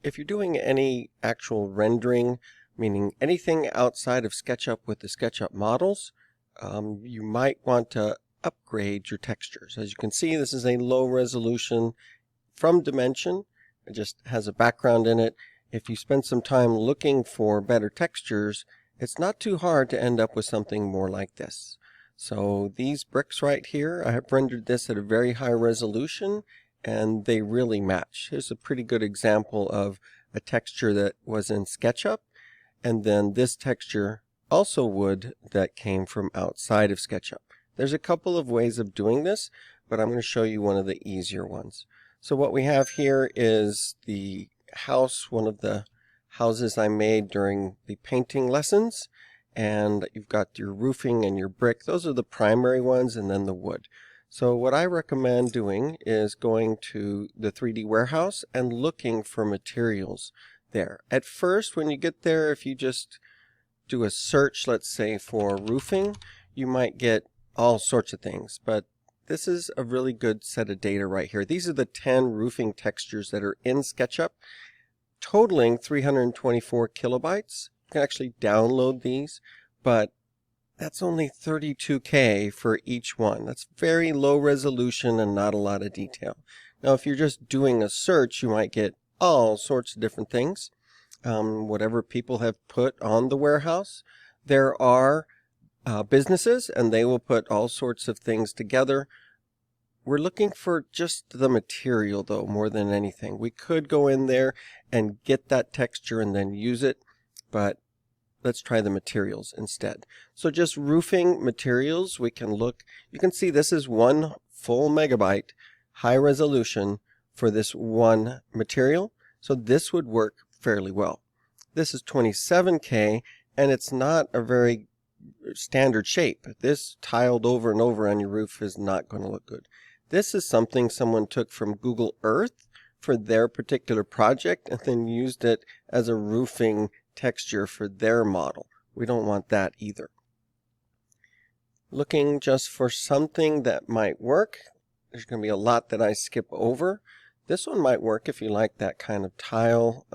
if you're doing any actual rendering, meaning anything outside of SketchUp with the SketchUp models, you might want to upgrade your textures. As you can see, this is a low resolution from Dimension. It just has a background in it. If you spend some time looking for better textures, it's not too hard to end up with something more like this. So these bricks right here, I have rendered this at a very high resolution, and they really match. Here's a pretty good example of a texture that was in SketchUp, and then this texture also wood that came from outside of SketchUp. There's a couple of ways of doing this, but I'm going to show you one of the easier ones. So what we have here is the house, one of the houses I made during the painting lessons, and you've got your roofing and your brick. Those are the primary ones, and then the wood. So what I recommend doing is going to the 3D warehouse and looking for materials there. At first, when you get there, if you just do a search, let's say for roofing, you might get all sorts of things, but this is a really good set of data right here. These are the 10 roofing textures that are in SketchUp, totaling 324 kilobytes. You can actually download these, but that's only 32K for each one. That's very low resolution and not a lot of detail. Now, if you're just doing a search, you might get all sorts of different things, whatever people have put on the warehouse. There are businesses, and they will put all sorts of things together. We're looking for just the material, though, more than anything. We could go in there and get that texture and then use it, but let's try the materials instead. So just roofing materials, we can look. You can see this is 1 full megabyte high resolution for this one material. So this would work fairly well. This is 27K, and it's not a very standard shape. This tiled over and over on your roof is not going to look good. This is something someone took from Google Earth for their particular project and then used it as a roofing texture for their model. We don't want that either. Looking just for something that might work. There's going to be a lot that I skip over. This one might work if you like that kind of tile.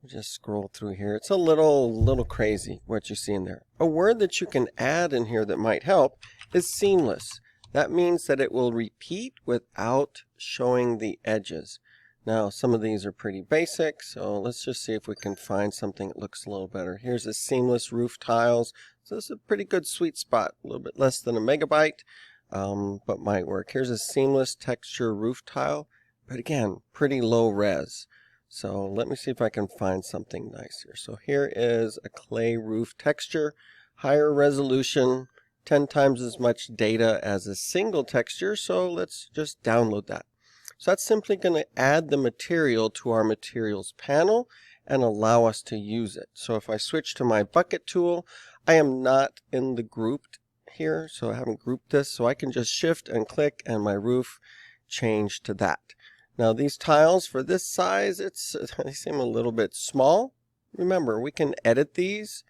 Just scroll through here. It's a little crazy what you see in there. A word that you can add in here that might help is seamless. That means that it will repeat without showing the edges. Now, some of these are pretty basic, so let's just see if we can find something that looks a little better. Here's a seamless roof tiles. So this is a pretty good sweet spot, a little bit less than a megabyte, but might work. Here's a seamless texture roof tile, but again, pretty low res. So let me see if I can find something nice here. So here is a clay roof texture, higher resolution, 10 times as much data as a single texture. So let's just download that. So that's simply going to add the material to our materials panel and allow us to use it. So if I switch to my bucket tool, I am not in the grouped here, so I haven't grouped this. So I can just shift and click and my roof change to that. Now these tiles for this size, they seem a little bit small. Remember, we can edit these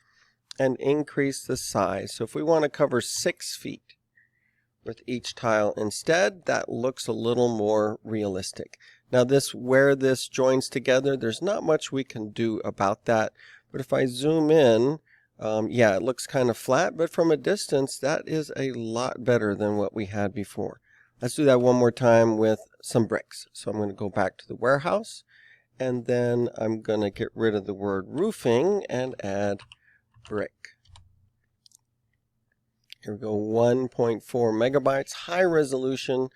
and increase the size. So if we want to cover 6 feet with each tile instead, that looks a little more realistic. Now where this joins together, there's not much we can do about that. But if I zoom in, yeah, it looks kind of flat, but from a distance, that is a lot better than what we had before. Let's do that one more time with some bricks. So I'm going to go back to the warehouse, and then I'm going to get rid of the word roofing and add brick. Here we go, 1.4 megabytes, high resolution.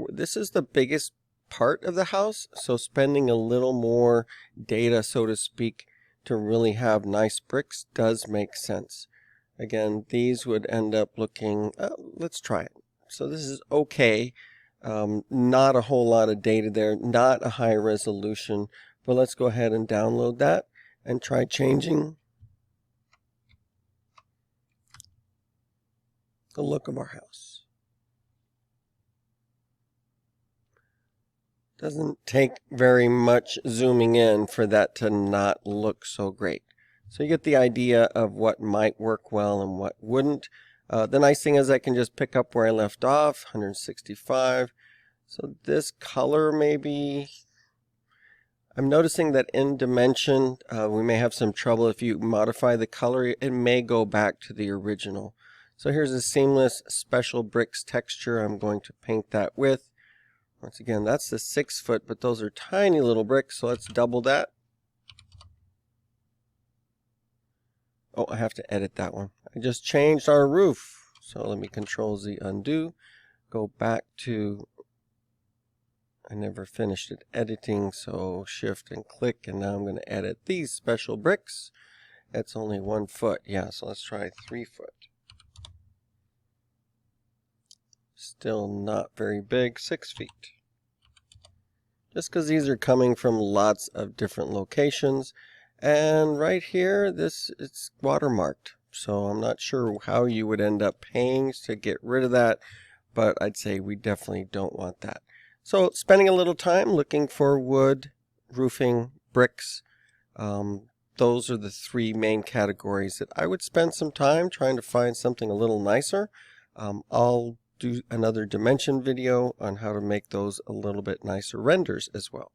This is the biggest part of the house, so spending a little more data, so to speak, to really have nice bricks does make sense. Again, these would end up looking, let's try it. So this is okay. Not a whole lot of data there, not a high resolution, but let's go ahead and download that and try changing the look of our house. Doesn't take very much zooming in for that to not look so great. So you get the idea of what might work well and what wouldn't. The nice thing is I can just pick up where I left off, 165. So this color maybe I'm noticing that in Dimension, we may have some trouble. If you modify the color, it may go back to the original. So here's a seamless special bricks texture I'm going to paint that with. Once again, that's the 6 foot, but those are tiny little bricks, so let's double that. Oh, I have to edit that one. I just changed our roof. So let me Control-Z undo. Go back to, I never finished it editing, so Shift and click, and now I'm going to edit these special bricks. That's only 1 foot. Yeah, so let's try 3 foot. Still not very big, 6 feet. Just because these are coming from lots of different locations. And right here, it's watermarked. So I'm not sure how you would end up paying to get rid of that, but I'd say we definitely don't want that. So spending a little time looking for wood, roofing, bricks. Those are the 3 main categories that I would spend some time trying to find something a little nicer. I'll do another Dimension video on how to make those a little bit nicer renders as well.